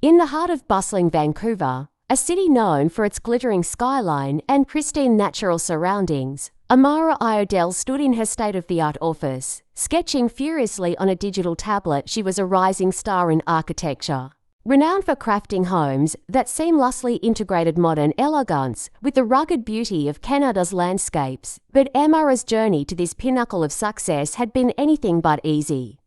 In the heart of bustling Vancouver, a city known for its glittering skyline and pristine natural surroundings, Amara Iredell stood in her state-of-the-art office, sketching furiously on a digital tablet. She was a rising star in architecture. Renowned for crafting homes that seamlessly integrated modern elegance with the rugged beauty of Canada's landscapes, but Amara's journey to this pinnacle of success had been anything but easy.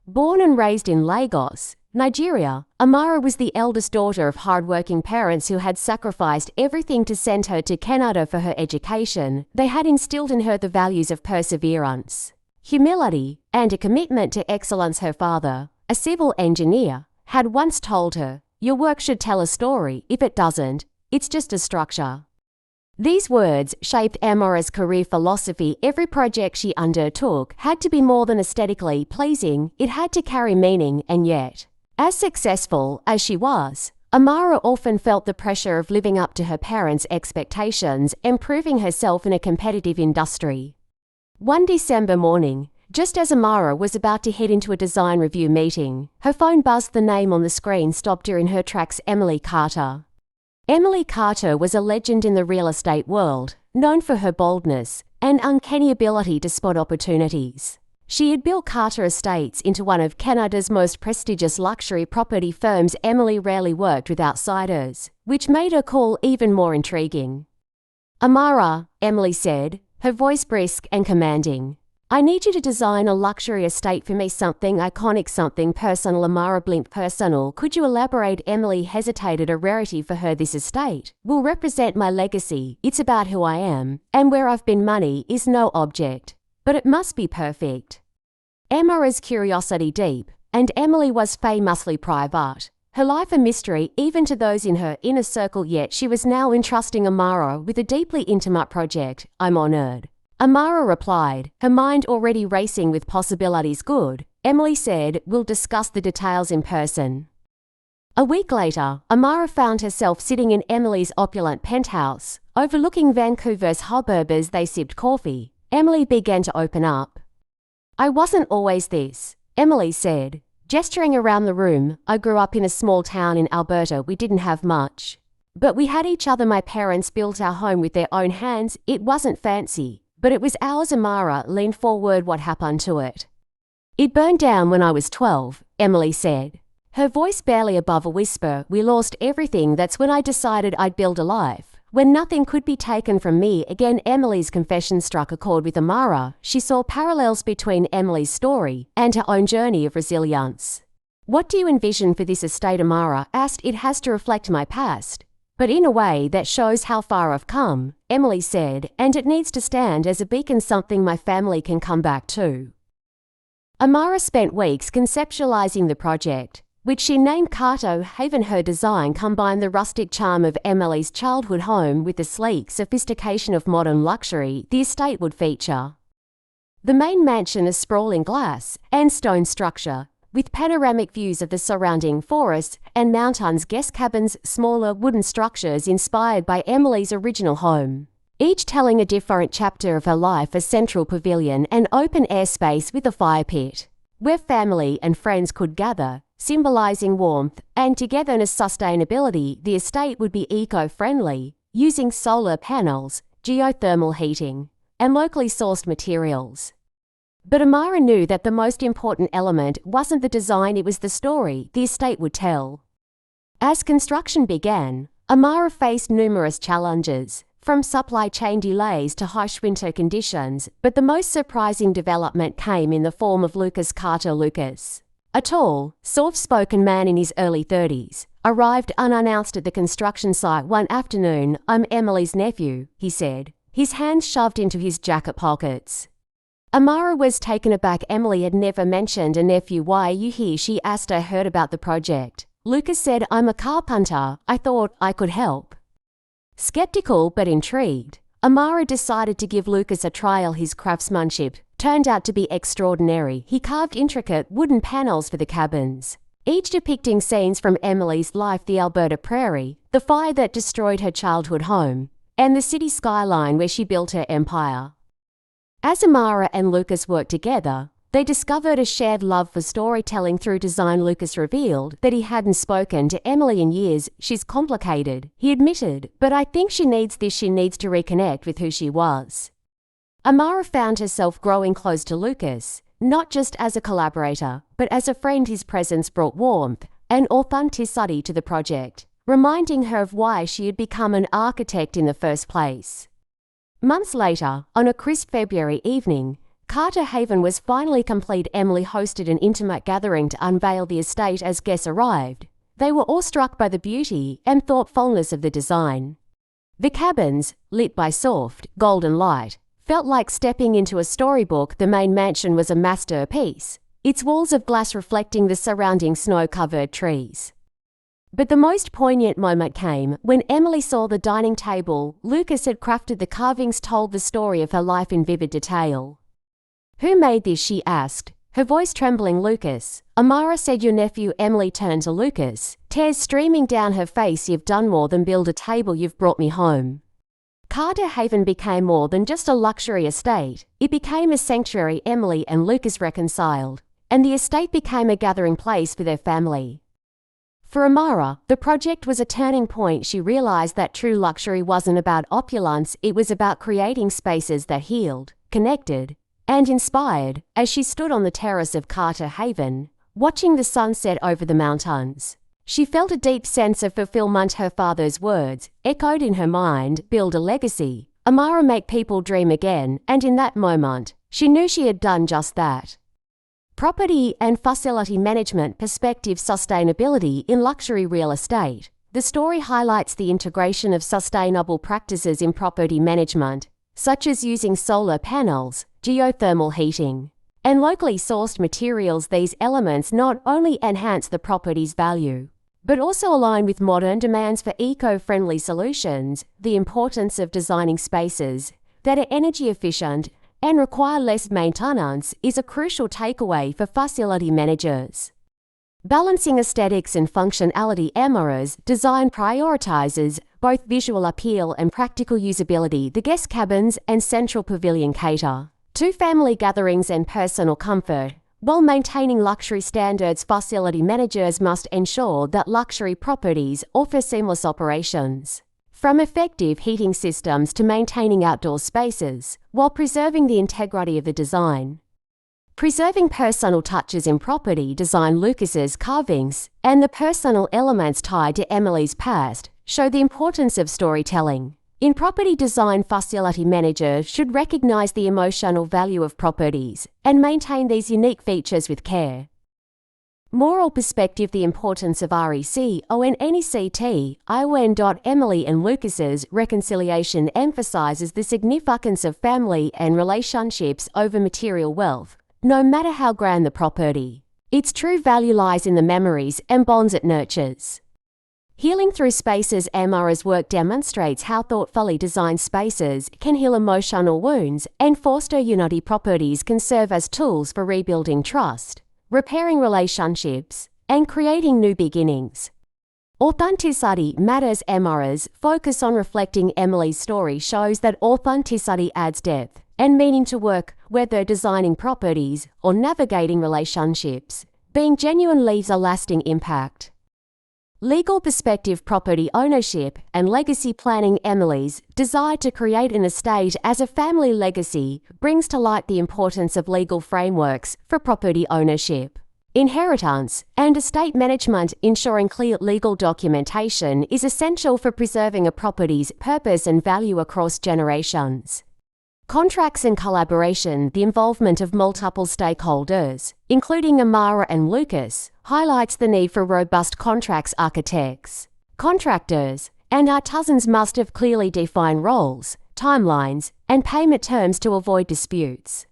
Born and raised in Lagos, Nigeria, Amara was the eldest daughter of hard-working parents who had sacrificed everything to send her to Canada for her education. They had instilled in her the values of perseverance, humility, and a commitment to excellence. Her father, a civil engineer, had once told her, "Your work should tell a story. If it doesn't, it's just a structure." These words shaped Amara's career philosophy. Every project she undertook had to be more than aesthetically pleasing. It had to carry meaning, and yet, as successful as she was, Amara often felt the pressure of living up to her parents' expectations and proving herself in a competitive industry. One December morning, just as Amara was about to head into a design review meeting, her phone buzzed. The name on the screen stopped her in her tracks. Emily Carter. Emily Carter was a legend in the real estate world, known for her boldness and uncanny ability to spot opportunities. She had built Carter Estates into one of Canada's most prestigious luxury property firms. Emily rarely worked with outsiders, which made her call even more intriguing. "Amara," Emily said, her voice brisk and commanding, "I need you to design a luxury estate for me, something iconic, something personal." Amara blinked. "Personal? Could you elaborate?" Emily hesitated. "A rarity for her. This estate will represent my legacy. It's about who I am, and where I've been. Money is no object. But it must be perfect." Amara's curiosity deep, and Emily was famously private. Her life a mystery even to those in her inner circle, yet she was now entrusting Amara with a deeply intimate project. "I'm honored," Amara replied, her mind already racing with possibilities. "Good," Emily said, "we'll discuss the details in person." A week later, Amara found herself sitting in Emily's opulent penthouse, overlooking Vancouver's suburbs. As they sipped coffee, Emily began to open up. "I wasn't always this," Emily said, gesturing around the room. "I grew up in a small town in Alberta. We didn't have much, but we had each other. My parents built our home with their own hands. It wasn't fancy, but it was ours." Amara leaned forward. "What happened to it?" "It burned down when I was 12, Emily said, her voice barely above a whisper. "We lost everything. That's when I decided I'd build a life when nothing could be taken from me again." Emily's confession struck a chord with Amara. She saw parallels between Emily's story and her own journey of resilience. "What do you envision for this estate?" Amara asked. "It has to reflect my past, but in a way that shows how far I've come," Emily said, "and it needs to stand as a beacon, something my family can come back to." Amara spent weeks conceptualizing the project, which she named Carter Haven. Her design combined the rustic charm of Emily's childhood home with the sleek sophistication of modern luxury the estate would feature. The main mansion, a sprawling glass and stone structure, with panoramic views of the surrounding forests and mountains. Guest cabins, smaller wooden structures inspired by Emily's original home, each telling a different chapter of her life. A central pavilion, an open-air space with a fire pit, where family and friends could gather, symbolizing warmth and togetherness. Sustainability, the estate would be eco-friendly, using solar panels, geothermal heating, and locally sourced materials. But Amara knew that the most important element wasn't the design, it was the story the estate would tell. As construction began, Amara faced numerous challenges, from supply chain delays to harsh winter conditions, but the most surprising development came in the form of Lucas Carter. Lucas, a tall, soft-spoken man in his early 30s, arrived unannounced at the construction site one afternoon. "I'm Emily's nephew," he said, his hands shoved into his jacket pockets. Amara was taken aback. Emily had never mentioned a nephew. "Why are you here?" she asked. "I heard about the project," Lucas said. "I'm a carpenter. I thought I could help." Skeptical but intrigued, Amara decided to give Lucas a trial. His craftsmanship turned out to be extraordinary. He carved intricate wooden panels for the cabins, each depicting scenes from Emily's life: the Alberta prairie, the fire that destroyed her childhood home, and the city skyline where she built her empire. As Amara and Lucas worked together, They discovered a shared love for storytelling through design. Lucas revealed that he hadn't spoken to Emily in years. She's complicated, he admitted, but I think she needs this. She needs to reconnect with who she was. Amara found herself growing close to Lucas, not just as a collaborator, but as a friend. His presence brought warmth and authenticity to the project, reminding her of why she had become an architect in the first place. Months later, on a crisp February evening, Carter Haven was finally complete. Emily hosted an intimate gathering to unveil the estate as guests arrived. They were awestruck by the beauty and thoughtfulness of the design. The cabins, lit by soft, golden light, felt like stepping into a storybook. The main mansion was a masterpiece, its walls of glass reflecting the surrounding snow-covered trees. But the most poignant moment came when Emily saw the dining table. Lucas had crafted the carvings, told the story of her life in vivid detail. "Who made this?" she asked, her voice trembling. "Lucas." Amara said. "Your nephew." Emily turned to Lucas, tears streaming down her face. "You've done more than build a table, you've brought me home." Carter Haven became more than just a luxury estate. It became a sanctuary. Emily and Lucas reconciled, and the estate became a gathering place for their family. For Amara, the project was a turning point. She realized that true luxury wasn't about opulence, it was about creating spaces that healed, connected, and inspired. As she stood on the terrace of Carter Haven, watching the sunset over the mountains, she felt a deep sense of fulfillment. Her father's words echoed in her mind: "Build a legacy, Amara, make people dream again," and in that moment, she knew she had done just that. Property and facility management perspective. Sustainability in luxury real estate. The story highlights the integration of sustainable practices in property management, such as using solar panels, geothermal heating, and locally sourced materials. These elements not only enhance the property's value, but also align with modern demands for eco-friendly solutions. The importance of designing spaces that are energy efficient and require less maintenance is a crucial takeaway for facility managers. Balancing aesthetics and functionality. Amara's design prioritizes both visual appeal and practical usability. The guest cabins and central pavilion cater to family gatherings and personal comfort, while maintaining luxury standards. Facility managers must ensure that luxury properties offer seamless operations, from effective heating systems to maintaining outdoor spaces, while preserving the integrity of the design. Preserving personal touches in property design. Lucas's carvings and the personal elements tied to Emily's past show the importance of storytelling. In property design, facility managers should recognize the emotional value of properties and maintain these unique features with care. Moral perspective. The importance of reconnection. Emily and Lucas's reconciliation emphasizes the significance of family and relationships over material wealth. No matter how grand the property, its true value lies in the memories and bonds it nurtures. Healing through spaces. Amara's work demonstrates how thoughtfully designed spaces can heal emotional wounds and foster unity. Properties can serve as tools for rebuilding trust, repairing relationships, and creating new beginnings. Authenticity matters. Amara's focus on reflecting Emily's story shows that authenticity adds depth and meaning to work, whether designing properties or navigating relationships. Being genuine leaves a lasting impact. Legal perspective. Property ownership and legacy planning. Emily's desire to create an estate as a family legacy brings to light the importance of legal frameworks for property ownership, inheritance, and estate management. Ensuring clear legal documentation is essential for preserving a property's purpose and value across generations. Contracts and collaboration. The involvement of multiple stakeholders, including Amara and Lucas, highlights the need for robust contracts. Architects, contractors, and artisans must have clearly defined roles, timelines, and payment terms to avoid disputes.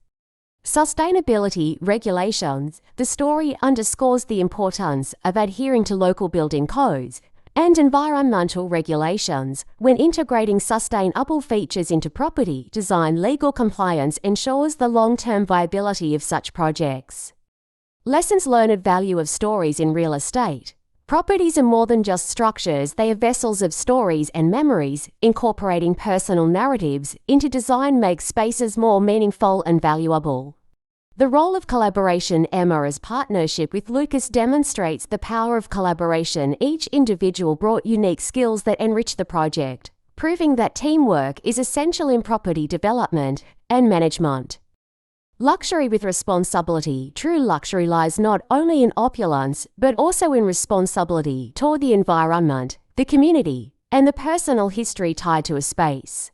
Sustainability regulations. The story underscores the importance of adhering to local building codes and environmental regulations when integrating sustainable features into property design. Legal compliance ensures the long-term viability of such projects. Lessons learned. Value of stories in real estate. Properties are more than just structures, they are vessels of stories and memories. Incorporating personal narratives into design makes spaces more meaningful and valuable. The role of collaboration. Amara's partnership with Lucas demonstrates the power of collaboration. Each individual brought unique skills that enrich the project, proving that teamwork is essential in property development and management. Luxury with responsibility. True luxury lies not only in opulence, but also in responsibility toward the environment, the community, and the personal history tied to a space.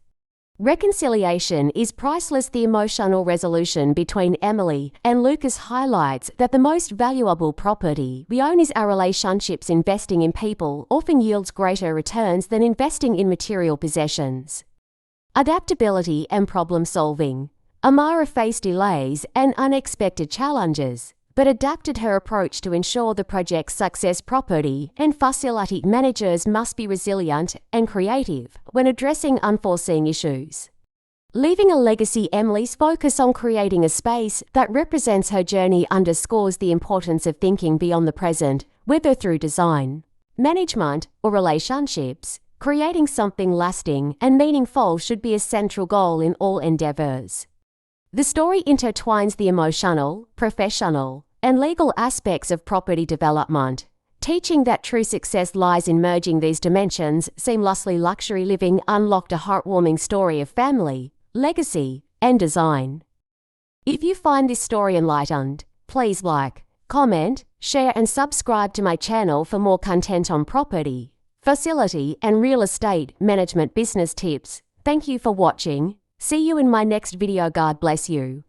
Reconciliation is priceless. The emotional resolution between Emily and Lucas highlights that the most valuable property we own is our relationships. Investing in people often yields greater returns than investing in material possessions. Adaptability and problem solving. Amara faced delays and unexpected challenges, but adapted her approach to ensure the project's success. Property and facility managers must be resilient and creative when addressing unforeseen issues. Leaving a legacy. Emily's focus on creating a space that represents her journey underscores the importance of thinking beyond the present, whether through design, management, or relationships. Creating something lasting and meaningful should be a central goal in all endeavors. The story intertwines the emotional, professional, and legal aspects of property development, teaching that true success lies in merging these dimensions seamlessly. Luxury living unlocked a heartwarming story of family, legacy, and design. If you find this story enlightened, please like, comment, share, and subscribe to my channel for more content on property, facility, and real estate management business tips. Thank you for watching. See you in my next video. God bless you.